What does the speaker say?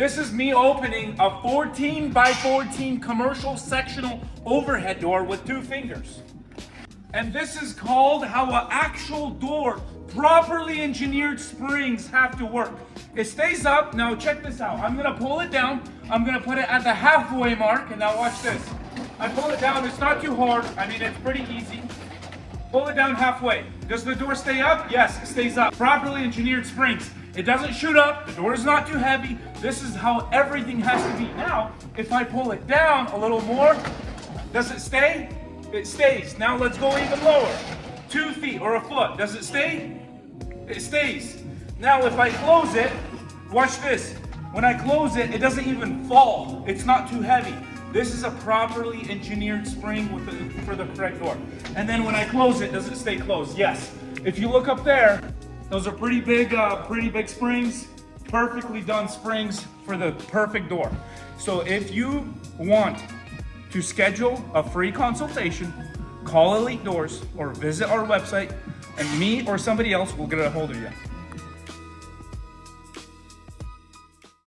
This is me opening a 14 by 14 commercial sectional overhead door with 2 fingers. And this is called how an actual door, properly engineered springs have to work. It stays up. Now check this out. I'm gonna pull it down. I'm gonna put it at the halfway mark, and now watch this. I pull it down. It's not too hard. I mean, it's pretty easy. Pull it down halfway. Does the door stay up? Yes, it stays up. Properly engineered springs. It doesn't shoot up. The door is not too heavy. This is how everything has to be. Now, if I pull it down a little more, does it stay? It stays. Now let's go even lower. 2 feet or a foot. Does it stay? It stays. Now if I close it, watch this. When I close it, it doesn't even fall. It's not too heavy. This is a properly engineered spring for the correct door. And then when I close it, does it stay closed? Yes. If you look up there, those are pretty big springs. Perfectly done springs for the perfect door. So if you want to schedule a free consultation, call Elite Doors or visit our website, and me or somebody else will get a hold of you.